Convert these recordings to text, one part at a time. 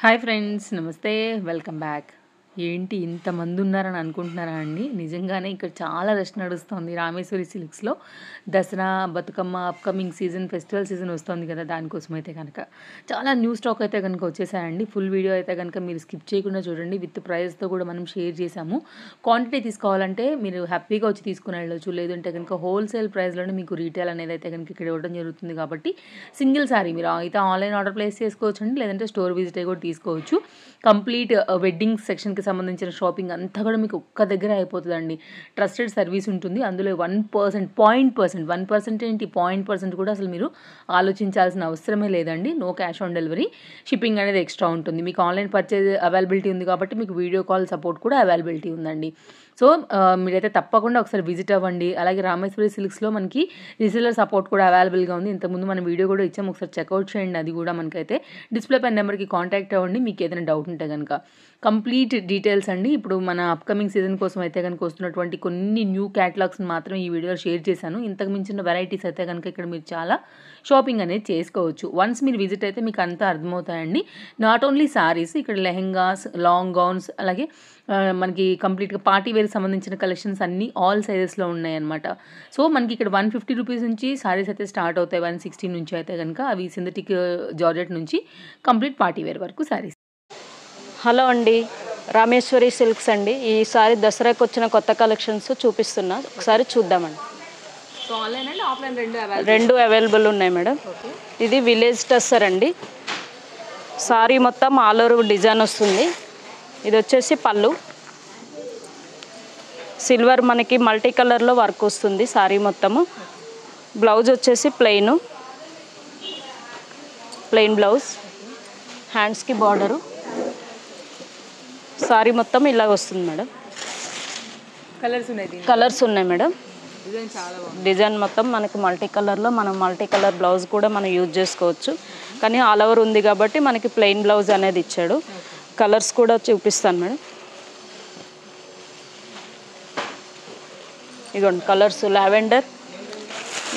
Hi friends, నమస్తే. Welcome back. ఏంటి ఇంతమంది ఉన్నారని అనుకుంటున్నారా అండి? నిజంగానే ఇక్కడ చాలా రష్ నడుస్తుంది రామేశ్వరి సిల్క్స్లో. Dasara, Bathukamma upcoming season, festival season వస్తుంది కదా, దానికోసం అయితే కనుక చాలా న్యూ స్టాక్ అయితే కనుక వచ్చేసాయండి. ఫుల్ వీడియో అయితే కనుక మీరు స్కిప్ చేయకుండా చూడండి. విత్ ప్రైస్తో కూడా మనం షేర్ చేసాము. క్వాంటిటీ తీసుకోవాలంటే మీరు హ్యాపీగా వచ్చి తీసుకుని వెళ్ళొచ్చు, లేదంటే కనుక హోల్సేల్ ప్రైస్లోనే మీకు రీటైల్ అనేది అయితే కనుక ఇక్కడ ఇవ్వడం జరుగుతుంది. కాబట్టి సింగిల్ సారీ మీరు అయితే ఆన్లైన్ ఆర్డర్ ప్లేస్ చేసుకోవచ్చు అండి, లేదంటే స్టోర్ విజిట్ అయ్యి కూడా తీసుకోవచ్చు. కంప్లీట్ వెడ్డింగ్ సెక్షన్కి సంబంధించిన షాపింగ్ అంతా కూడా మీకు ఒక్క దగ్గర అయిపోతుందండి. ట్రస్టెడ్ సర్వీస్ ఉంటుంది. అందులో 1% ఏంటి 0.% కూడా అసలు మీరు ఆలోచించాల్సిన అవసరమే లేదండి. No cash on delivery, shipping అనేది ఎక్స్ట్రా ఉంటుంది. మీకు ఆన్లైన్ పర్చేజ్ అవైలబిలిటీ ఉంది కాబట్టి మీకు వీడియో కాల్ సపోర్ట్ కూడా అవైలబిలిటీ ఉందండి. సో మీరైతే తప్పకుండా ఒకసారి విజిట్ అవ్వండి. అలాగే రామేశ్వరి సిల్క్స్లో మనకి రీసెలర్ సపోర్ట్ కూడా అవైలబుల్గా ఉంది. ఇంతకుముందు మనం వీడియో కూడా ఇచ్చాము, ఒకసారి చెక్అవుట్ చేయండి. అది కూడా మనకైతే డిస్ప్లే పైన నెంబర్కి కాంటాక్ట్ అవ్వండి మీకు ఏదైనా డౌట్ ఉంటే కనుక. కంప్లీట్ డీటెయిల్స్ అండి. ఇప్పుడు మన అప్కమింగ్ సీజన్ కోసం అయితే కనుక వస్తున్నటువంటి కొన్ని న్యూ క్యాటలాగ్స్ని మాత్రం ఈ వీడియోలో షేర్ చేశాను. ఇంతకు మించిన వెరైటీస్ అయితే కనుక ఇక్కడ మీరు చాలా షాపింగ్ అనేది చేసుకోవచ్చు. వన్స్ మీరు విజిట్ అయితే మీకు అంతా అర్థమవుతాయండి. నాట్ ఓన్లీ సారీస్, ఇక్కడ లెహెంగాస్, లాంగ్ గౌన్స్, అలాగే మనకి కంప్లీట్గా పార్టీ వేర్ సంబంధించిన కలెక్షన్స్ అన్నీ ఆల్ సైజెస్లో ఉన్నాయన్నమాట. సో మనకి ఇక్కడ 150 రూపీస్ నుంచి సారీస్ అయితే స్టార్ట్ అవుతాయి. 160 నుంచి అయితే కనుక అవి సింథటిక్ జార్జెట్ నుంచి కంప్లీట్ పార్టీ వేర్ వరకు సారీస్. హలో అండి, రామేశ్వరి సిల్క్స్ అండి. ఈసారి దసరాకి వచ్చిన కొత్త కలెక్షన్స్ చూపిస్తున్నా, ఒకసారి చూద్దామండి. ఆన్లైన్ అండ్ ఆఫ్లైన్ రెండు అవైలబుల్ ఉన్నాయి మేడం. ఇది విలేజ్ టస్సర్ అండి. సారీ మొత్తం ఆల్ ఓవర్ డిజైన్ వస్తుంది. ఇది వచ్చేసి పళ్ళు, సిల్వర్ మనకి మల్టీ కలర్లో వర్క్ వస్తుంది సారీ మొత్తము. బ్లౌజ్ వచ్చేసి ప్లెయిన్ బ్లౌజ్, హ్యాండ్స్కి బార్డరు. సారీ మొత్తం ఇలా వస్తుంది మేడం. కలర్స్ ఉన్నాయి మేడం. డిజైన్ మొత్తం మనకి మల్టీ కలర్లో, మనం మల్టీ కలర్ బ్లౌజ్ కూడా మనం యూజ్ చేసుకోవచ్చు. కానీ ఆల్ ఓవర్ ఉంది కాబట్టి మనకి ప్లెయిన్ బ్లౌజ్ అనేది ఇచ్చాడు. కలర్స్ కూడా చూపిస్తాను మేడం. ఇదిగోండి colours, lavender,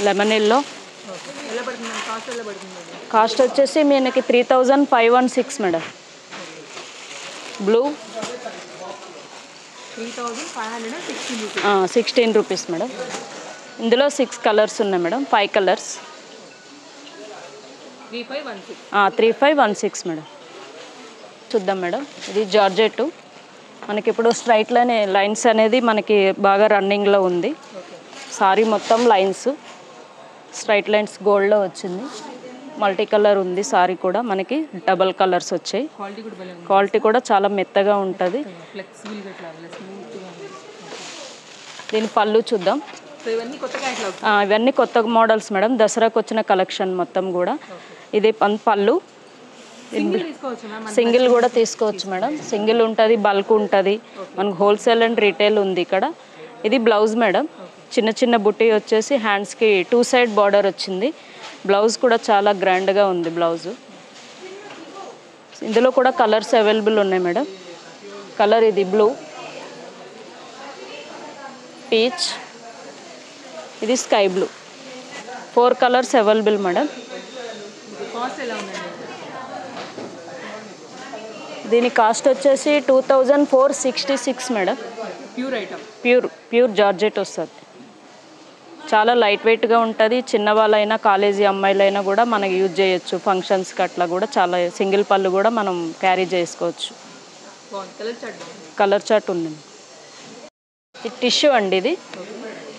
lemon yellow. Cost వచ్చేసి మనకి 3516 మేడం. Blue 16 rupees madam. ఇందులో 6 కలర్స్ ఉన్నాయి మేడం, 5 కలర్స్. 3516 మేడం. చూద్దాం మేడం. ఇది జార్జెట్ మనకి ఇప్పుడు స్ట్రైట్ లైన్స్ అనేది మనకి బాగా రన్నింగ్లో ఉంది. సారీ మొత్తం లైన్స్, స్ట్రైట్ లైన్స్ గోల్డ్లో వచ్చింది. మల్టీ కలర్ ఉంది సారీ కూడా, మనకి డబల్ కలర్స్ వచ్చాయి. క్వాలిటీ కూడా చాలా మెత్తగా ఉంటుంది. దీని పళ్ళు చూద్దాం. ఇవన్నీ కొత్త మోడల్స్ మేడం, దసరాకు వచ్చిన కలెక్షన్ మొత్తం కూడా. ఇది పళ్ళు. సింగిల్ కూడా తీసుకోవచ్చు మేడం. సింగిల్ ఉంటుంది, బల్క్ ఉంటుంది, మనకు హోల్సేల్ అండ్ రీటైల్ ఉంది ఇక్కడ. ఇది బ్లౌజ్ మేడం. చిన్న చిన్న బుట్టి వచ్చేసి హ్యాండ్స్కి 2 సైడ్ బార్డర్ వచ్చింది. బ్లౌజ్ కూడా చాలా గ్రాండ్గా ఉంది బ్లౌజు. ఇందులో కూడా కలర్స్ అవైలబుల్ ఉన్నాయి మేడం. కలర్ ఇది బ్లూ, పీచ్, ఇది sky blue. 4 colours available madam. దీని కాస్ట్ వచ్చేసి 2466 మేడం. ప్యూర్ జార్జెట్ వస్తుంది. చాలా లైట్ వెయిట్గా ఉంటుంది. చిన్నవాళ్ళైనా కాలేజీ అమ్మాయిలైనా కూడా మనకి యూజ్ చేయొచ్చు. ఫంక్షన్స్కి అట్లా కూడా చాలా. సింగిల్ పళ్ళు కూడా మనం క్యారీ చేసుకోవచ్చు. కలర్ చార్ట్ ఉంది. ఇది టిష్యూ అండి. ఇది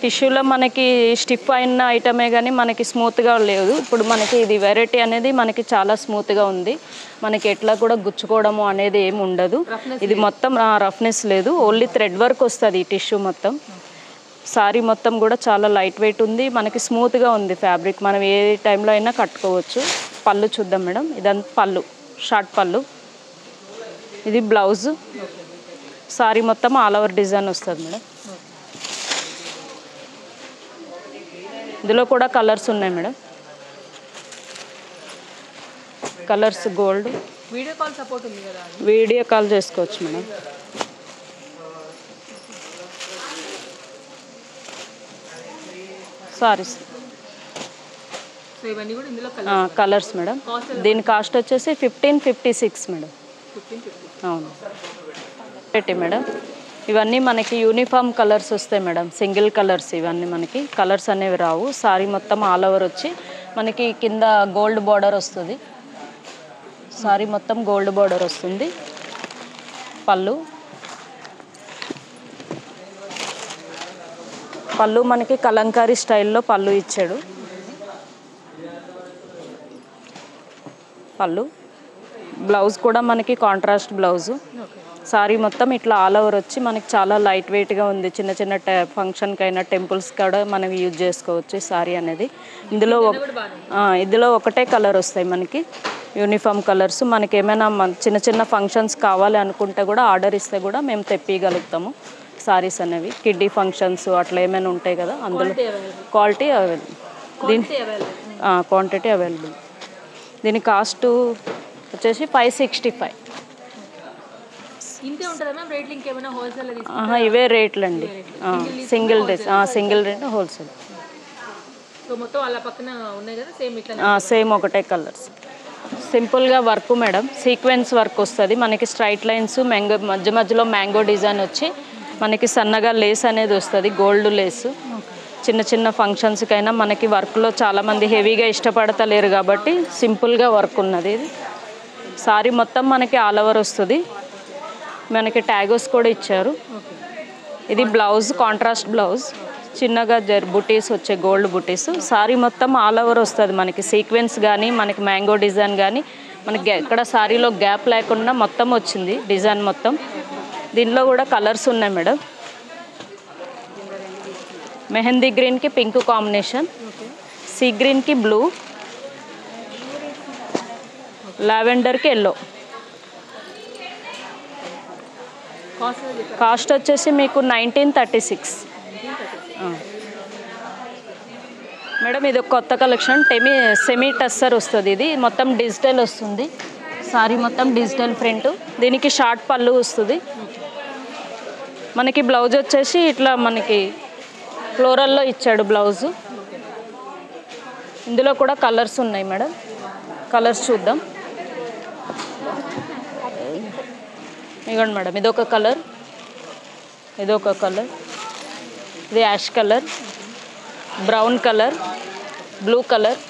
టిష్యూలో మనకి స్టిఫ్ అయిన ఐటమే కానీ మనకి స్మూత్గా లేదు. ఇప్పుడు మనకి ఇది వెరైటీ అనేది మనకి చాలా స్మూత్గా ఉంది. మనకి ఎట్లా కూడా గుచ్చుకోవడము అనేది ఏమి ఉండదు. ఇది మొత్తం రఫ్నెస్ లేదు, ఓన్లీ థ్రెడ్ వర్క్ వస్తుంది ఈ టిష్యూ మొత్తం. సారీ మొత్తం కూడా చాలా లైట్ వెయిట్ ఉంది, మనకి స్మూత్గా ఉంది ఫ్యాబ్రిక్. మనం ఏ టైంలో అయినా కట్టుకోవచ్చు. పళ్ళు చూద్దాం మేడం. ఇదంతా పళ్ళు, షార్ట్ పళ్ళు. ఇది బ్లౌజ్. సారీ మొత్తం ఆల్ ఓవర్ డిజైన్ వస్తుంది మేడం. ఇందులో కూడా కలర్స్ ఉన్నాయి madam. Colours gold. Video call support ఉంది కదా? వీడియో కాల్ చేసుకోవచ్చు మేడం. Saris colours madam. దీని కాస్ట్ వచ్చేసి 1556 మేడం. అవును పెట్టి మేడం. ఇవన్నీ మనకి యూనిఫామ్ కలర్స్ వస్తాయి మేడం, సింగిల్ కలర్స్. ఇవన్నీ మనకి కలర్స్ అనేవి రావు. సారీ మొత్తం ఆల్ ఓవర్ వచ్చి మనకి కింద గోల్డ్ బార్డర్ వస్తుంది. సారీ మొత్తం గోల్డ్ బార్డర్ వస్తుంది. పళ్ళు మనకి కలంకారీ స్టైల్లో పళ్ళు ఇచ్చాడు. బ్లౌజ్ కూడా మనకి కాంట్రాస్ట్ బ్లౌజు. సారీ మొత్తం ఇట్లా ఆల్ ఓవర్ వచ్చి మనకి చాలా లైట్ వెయిట్గా ఉంది. చిన్న చిన్న ఫంక్షన్కి అయినా టెంపుల్స్ కూడా మనం యూజ్ చేసుకోవచ్చు సారీ అనేది. ఇందులో ఒకటే కలర్ వస్తాయి మనకి, యూనిఫామ్ కలర్స్. మనకి ఏమైనా చిన్న చిన్న ఫంక్షన్స్ కావాలి అనుకుంటే కూడా ఆర్డర్ ఇస్తే కూడా మేము తెప్పియగలుగుతాము సారీస్ అనేవి. కిడ్డీ ఫంక్షన్స్ అట్లా ఏమైనా ఉంటాయి కదా, అందులో క్వాలిటీ క్వాంటిటీ అవైలబుల్. దీని కాస్ట్ వచ్చేసి 565. ఇవే రేట్లు అండి. Single rate wholesale. సేమ్ ఒకటే కలర్స్. సింపుల్గా వర్క్ మేడం, సీక్వెన్స్ వర్క్ వస్తుంది మనకి. స్ట్రైట్ లైన్స్, మధ్యలో మ్యాంగో డిజైన్ వచ్చి మనకి సన్నగా లేస్ అనేది వస్తుంది, గోల్డ్ లేస్. చిన్న చిన్న ఫంక్షన్స్కైనా మనకి వర్క్లో చాలామంది హెవీగా ఇష్టపడతలేరు కాబట్టి సింపుల్గా వర్క్ ఉన్నది. ఇది సారీ మొత్తం మనకి ఆల్ ఓవర్ వస్తుంది. మనకి ట్యాగోస్ కూడా ఇచ్చారు. ఇది బ్లౌజ్, కాంట్రాస్ట్ బ్లౌజ్. చిన్నగా బుటీస్ వచ్చే గోల్డ్ బుటీస్. సారీ మొత్తం ఆల్ ఓవర్ వస్తుంది మనకి. సీక్వెన్స్ కానీ మనకి మ్యాంగో డిజైన్ కానీ మనకి ఎక్కడ సారీలో గ్యాప్ లేకుండా మొత్తం వచ్చింది డిజైన్ మొత్తం. దీనిలో కూడా కలర్స్ ఉన్నాయి మేడం. మెహందీ గ్రీన్కి పింక్ కాంబినేషన్, సీ గ్రీన్కి బ్లూ, లావెండర్కి ఎల్లో. కాస్ట్ వచ్చేసి మీకు 1936 మేడం. ఇది ఒక కొత్త కలెక్షన్, సెమీ టస్సర్ వస్తుంది. ఇది మొత్తం డిజిటల్ వస్తుంది. సారీ మొత్తం డిజిటల్ ప్రింట్. దీనికి షార్ట్ పళ్ళు వస్తుంది. మనకి బ్లౌజ్ వచ్చేసి ఇట్లా మనకి ఫ్లోరల్లో ఇచ్చాడు బ్లౌజు. ఇందులో కూడా కలర్స్ ఉన్నాయి మేడం. కలర్స్ చూద్దాం. ఇదిగోండి మేడం, ఇదొక కలర్, ఇది ash colour, brown colour, blue colour,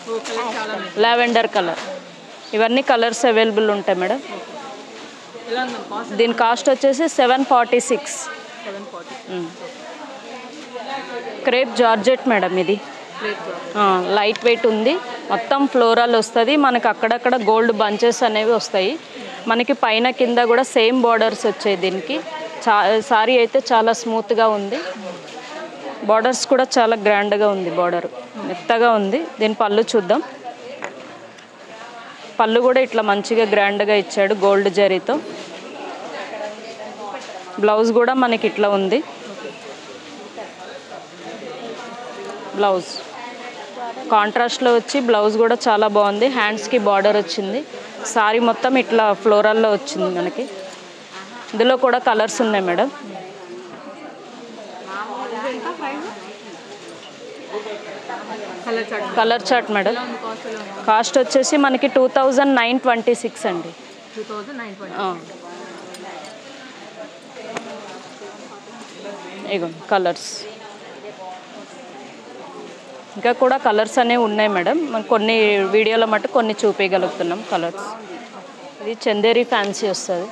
lavender colour. ఇవన్నీ కలర్స్ అవైలబుల్ ఉంటాయి మేడం. దీని కాస్ట్ వచ్చేసి 746. Crepe georgette madam. ఇది లైట్ వెయిట్ ఉంది. మొత్తం ఫ్లోరల్ వస్తుంది మనకి. అక్కడక్కడ గోల్డ్ బంచెస్ అనేవి వస్తాయి మనకి. పైన కింద కూడా సేమ్ బార్డర్స్ వచ్చాయి దీనికి. సారీ అయితే చాలా స్మూత్గా ఉంది. బార్డర్స్ కూడా చాలా గ్రాండ్గా ఉంది. బార్డర్ మెత్తగా ఉంది. దీని పళ్ళు చూద్దాం. పళ్ళు కూడా ఇట్లా మంచిగా గ్రాండ్గా ఇచ్చాడు గోల్డ్ జరీతో. బ్లౌజ్ కూడా మనకి ఇట్లా ఉంది. బ్లౌజ్ కాంట్రాస్ట్లో వచ్చి బ్లౌజ్ కూడా చాలా బాగుంది. హ్యాండ్స్కి బార్డర్ వచ్చింది. సారీ మొత్తం ఇట్లా ఫ్లోరల్లో వచ్చింది మనకి. ఇందులో కూడా కలర్స్ ఉన్నాయి madam. Colour chart madam. Cost వచ్చేసి మనకి 2926 అండి. ఇగో కలర్స్. ఇంకా కూడా కలర్స్ అనేవి ఉన్నాయి మేడం. కొన్ని వీడియోలో మటు కొన్ని చూపించగలుగుతున్నాం కలర్స్. ఇది చందేరి ఫ్యాన్సీ వస్తుంది.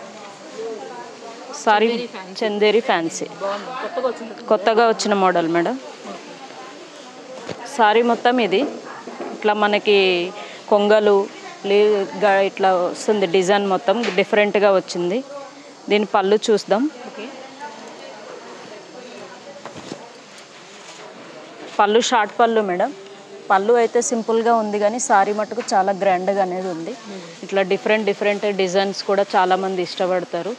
సారీ చందేరి ఫ్యాన్సీ కొత్తగా వచ్చిన మోడల్ మేడం. సారీ మొత్తం ఇది ఇట్లా మనకి కొంగలు ఇట్లా వస్తుంది. డిజైన్ మొత్తం డిఫరెంట్గా వచ్చింది. దీని పళ్ళు చూద్దాం. పళ్ళు షార్ట్ పళ్ళు మేడం. పళ్ళు అయితే సింపుల్గా ఉంది కానీ సారీ మటుకు చాలా గ్రాండ్గా అనేది ఉంది. ఇట్లా డిఫరెంట్ డిజైన్స్ కూడా చాలామంది ఇష్టపడతారు.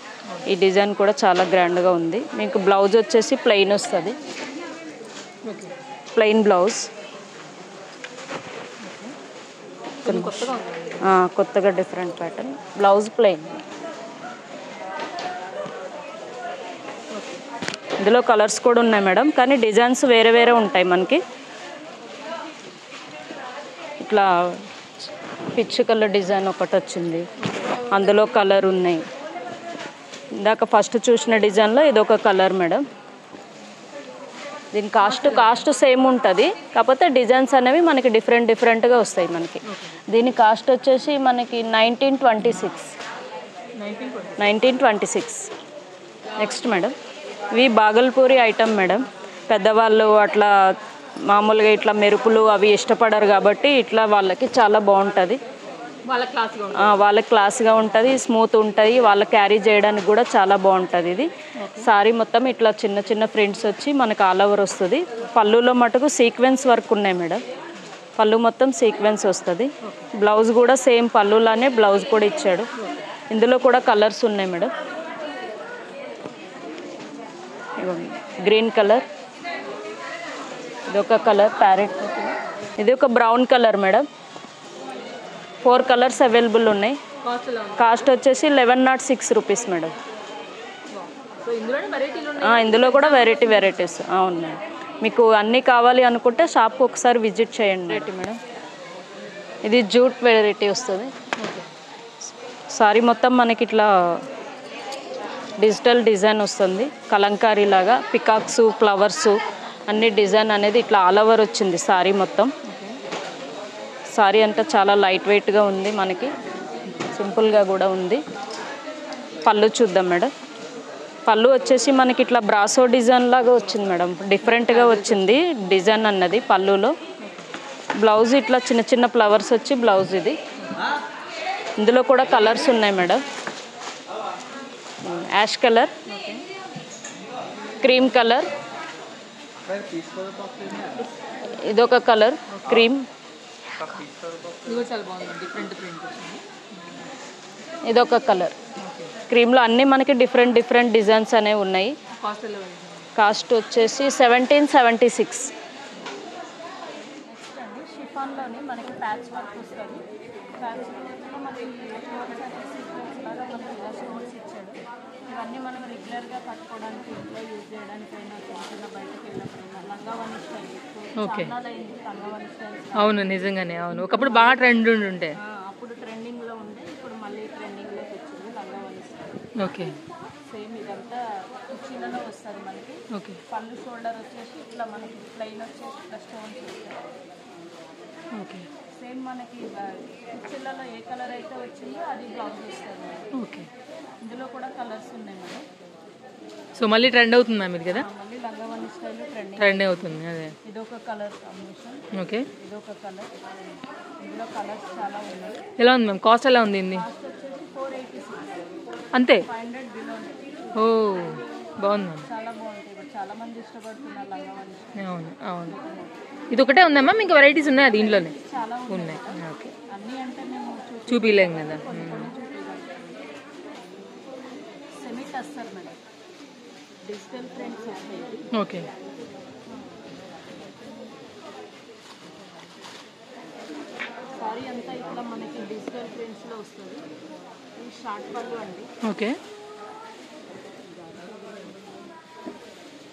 ఈ డిజైన్ కూడా చాలా గ్రాండ్గా ఉంది. మీకు బ్లౌజ్ వచ్చేసి ప్లెయిన్ వస్తుంది. Plain blouse. కొత్తగా డిఫరెంట్ ప్యాటర్న్. Blouse plain. ఇందులో కలర్స్ కూడా ఉన్నాయి మేడం, కానీ డిజైన్స్ వేరే వేరే ఉంటాయి మనకి. ఇట్లా పిచ్ కలర్ డిజైన్ ఒకటి వచ్చింది. అందులో కలర్ ఉన్నాయి. ఇందాక ఫస్ట్ చూసిన డిజైన్లో ఇదొక కలర్ మేడం. దీని కాస్ట్ సేమ్ ఉంటుంది, కాకపోతే డిజైన్స్ అనేవి మనకి డిఫరెంట్గా వస్తాయి మనకి. దీని కాస్ట్ వచ్చేసి మనకి 1926. నెక్స్ట్ మేడం, ఇవి బాగల్పూరి ఐటమ్ మేడం. పెద్దవాళ్ళు అట్లా మామూలుగా ఇట్లా మెరుపులు అవి ఇష్టపడరు కాబట్టి ఇట్లా వాళ్ళకి చాలా బాగుంటుంది. వాళ్ళకి క్లాస్గా ఉంటుంది, స్మూత్ ఉంటుంది, వాళ్ళకి క్యారీ చేయడానికి కూడా చాలా బాగుంటుంది. ఇది సారీ మొత్తం ఇట్లా చిన్న చిన్న ప్రింట్స్ వచ్చి మనకు ఆల్ ఓవర్ వస్తుంది. పళ్ళులో మటుకు సీక్వెన్స్ వర్క్ ఉన్నాయి మేడం. పళ్ళు మొత్తం సీక్వెన్స్ వస్తుంది. బ్లౌజ్ కూడా సేమ్ పళ్ళులానే బ్లౌజ్ కూడా ఇచ్చాడు. ఇందులో కూడా కలర్స్ ఉన్నాయి మేడం. గ్రీన్ కలర్, ఇదొక కలర్ ప్యారెట్, ఇది ఒక brown colour madam. 4 colours available ఉన్నాయి. కాస్ట్ వచ్చేసి 1106 రూపీస్ మేడం. ఇందులో కూడా వెరైటీస్ అవును మేడం. మీకు అన్నీ కావాలి అనుకుంటే షాప్కి ఒకసారి విజిట్ చేయండి మేడం. ఇది జూట్ వెరైటీ వస్తుంది. సారీ మొత్తం మనకి ఇట్లా డిజిటల్ డిజైన్ వస్తుంది, కలంకారీ లాగా పికాక్స్ ఫ్లవర్స్ అన్ని డిజైన్ అనేది ఇట్లా ఆల్ ఓవర్ వచ్చింది సారీ మొత్తం. సారీ అంతా చాలా లైట్ వెయిట్గా ఉంది, మనకి సింపుల్గా కూడా ఉంది. పళ్ళు చూద్దాం మేడం. పళ్ళు వచ్చేసి మనకి ఇట్లా బ్రాసో డిజైన్ లాగా వచ్చింది మేడం, డిఫరెంట్గా వచ్చింది డిజైన్ అన్నది పళ్ళులో. బ్లౌజ్ ఇట్లా చిన్న చిన్న ఫ్లవర్స్ వచ్చి బ్లౌజ్ ఇది. ఇందులో కూడా కలర్స్ ఉన్నాయి madam. Ash colour, cream colour, ఇదొక కలర్ క్రీమ్, ఇదొక కలర్ క్రీమ్లో అన్నీ మనకి డిఫరెంట్ డిజైన్స్ అనేవి ఉన్నాయి. కాస్ట్ వచ్చేసి 1776. షిఫాన్లోని మనకి ప్యాచ్ వర్క్ వస్తుంది. ప్యాచ్ వర్క్లో మనకి స్టోన్స్ ఇచ్చాడు. ఇవన్నీ మనం రెగ్యులర్గా కట్టుకోవడానికి, ఇంట్లో యూజ్ చేయడానికైనా, చిన్న బయటకు వెళ్ళినప్పుడైనా లంగావని స్టైల్. లంగావని స్టైల్ అవును, నిజంగానే అవును. ఒకప్పుడు బాగా ట్రెండ్ ఉండే, అప్పుడు ట్రెండింగ్లో ఉండే, ఇప్పుడు మళ్ళీ ట్రెండింగ్లోకి వచ్చింది లంగావని స్టైల్. ఓకే, సేమ్ ఇదంతా కుర్చీలలో వస్తుంది మనకి. ఓకే, పళ్ళు షోల్డర్ వచ్చేసి ఇట్లా మనకి ప్లెయిన్ వచ్చేసి ఇట్లా స్టోన్స్ వస్తాయి. ఓకే, సేమ్ మనకి కుర్చీలలో ఏ కలర్ అయితే వచ్చిందో అది బ్లౌజ్ వస్తుంది. ఓకే, ఇందులో కూడా కలర్స్ ఉన్నాయి మేడం. సో మళ్ళీ ట్రెండ్ అవుతుంది మ్యామ్ ఇది కదా? మళ్ళీ లంగావని స్టైల్ ట్రెండ్ అవుతుంది. అదే, ఇదొక కలర్ కాంబినేషన్, ఓకే, ఇదొక కలర్. ఇందులో కలర్స్ చాలా ఉన్నాయి. ఎలా ఉంది మ్యామ్? కాస్ట్ ఎలా ఉంది? కాస్ట్ వచ్చేసి 486 అంతే? 500 బిలో. ఓ, బాగుంది మ్యామ్, చాలా బాగుంటాయి. ఇప్పుడు చాలా మంది ఇష్టపడుతున్నారు లంగావని స్టైల్. అవును అవును. ఇది ఒకటే ఉందమ్మా, ఇంకా వెరైటీస్ ఉన్నాయి దీంట్లోనే? చాలా ఉన్నాయి. ఓకే, అన్నీ అంటే మేము చూపిలేం కదా. Semi tussar madam, digital prints వస్తాయి. ఓకే, సారీ అంతా ఇట్లా మనకి డిజిటల్ ప్రింట్స్లో వస్తుంది. ఇది షార్ట్ పళ్ళు అండి. ఓకే,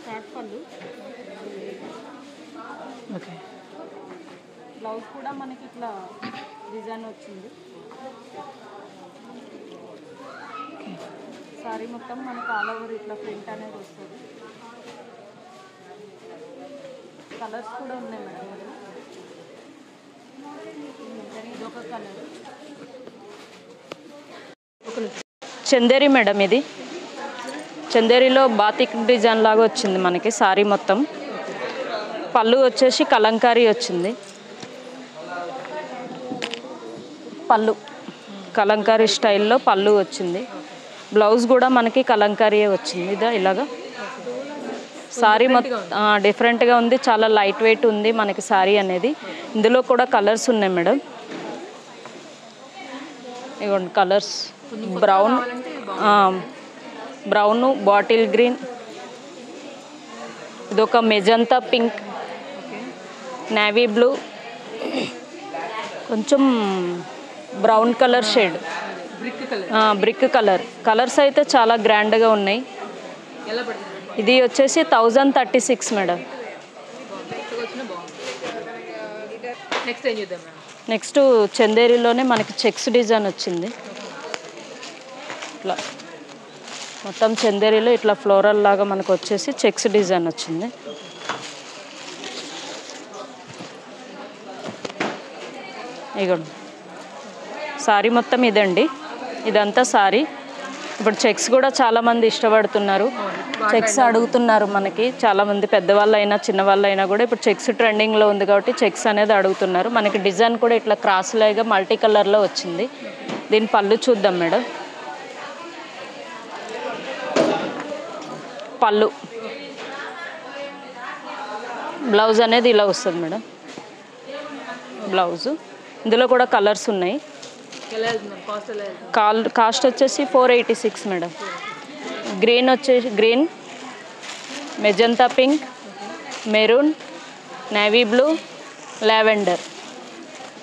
షార్ట్ పళ్ళు. ఓకే, బ్లౌజ్ కూడా మనకి ఇట్లా డిజైన్ వచ్చింది. సారీ మొత్తం మనకు ఆల్ ఓవర్ ఇట్లా ప్రింట్ అనేది వస్తుంది. కలర్స్ కూడా ఉన్నాయి మేడం. ఇదొక కలర్ చందేరి మేడం. ఇది చందేరిలో బాతిక్ డిజైన్ లాగా వచ్చింది మనకి సారీ మొత్తం. పళ్ళు వచ్చేసి కలంకారీ వచ్చింది. పళ్ళు కలంకారీ స్టైల్లో పళ్ళు వచ్చింది. బ్లౌజ్ కూడా మనకి కలంకారీ వచ్చింది. ఇదా ఇలాగా సారీ మొత్తం డిఫరెంట్గా ఉంది, చాలా లైట్ వెయిట్ ఉంది మనకి సారీ అనేది. ఇందులో కూడా కలర్స్ ఉన్నాయి మేడం. ఇవ్వండి కలర్స్, బ్రౌన్, బాటిల్ గ్రీన్, ఇదొక మెజంతా పింక్, నేవీ బ్లూ, కొంచెం brown colour shade, brick colour. Colours అయితే చాలా గ్రాండ్గా ఉన్నాయి. ఇది వచ్చేసి 1036 మేడం. నెక్స్ట్ చందేరిలోనే మనకి చెక్స్ డిజైన్ వచ్చింది. ఇట్లా మొత్తం చందేరిలో ఇట్లా ఫ్లోరల్ లాగా మనకు వచ్చేసి చెక్స్ డిజైన్ వచ్చింది. ఇగోండి సారీ మొత్తం ఇదండి, ఇదంతా సారీ. ఇప్పుడు చెక్స్ కూడా చాలామంది ఇష్టపడుతున్నారు, చెక్స్ అడుగుతున్నారు. మనకి చాలామంది పెద్దవాళ్ళైనా చిన్నవాళ్ళైనా కూడా ఇప్పుడు చెక్స్ ట్రెండింగ్లో ఉంది కాబట్టి చెక్స్ అనేది అడుగుతున్నారు. మనకి డిజైన్ కూడా ఇట్లా క్రాస్ లాగా మల్టీ కలర్లో వచ్చింది. దీని పళ్ళు చూద్దాం మేడం. పళ్ళు, బ్లౌజ్ అనేది ఇలా వస్తుంది మేడం. బ్లౌజు ఇందులో కూడా కలర్స్ ఉన్నాయి. కాస్ట్ వచ్చేసి 486 మేడం. గ్రీన్ వచ్చేసి green, magenta pink, maroon, navy blue, lavender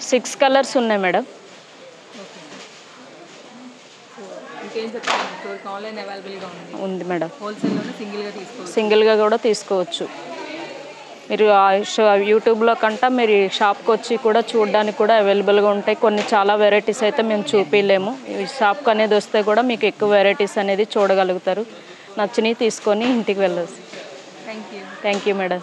6 colours ఉన్నాయి మేడం. ఉంది మేడం. సింగిల్గా కూడా తీసుకోవచ్చు. మీరు యూట్యూబ్లో కంటే మీరు షాప్కి వచ్చి కూడా చూడడానికి కూడా అవైలబుల్గా ఉంటాయి. కొన్ని చాలా వెరైటీస్ అయితే మేము చూపించలేము. ఈ షాప్కి అనేది వస్తే కూడా మీకు ఎక్కువ వెరైటీస్ అనేది చూడగలుగుతారు. నచ్చినవి తీసుకొని ఇంటికి వెళ్ళొచ్చు. Thank you madam.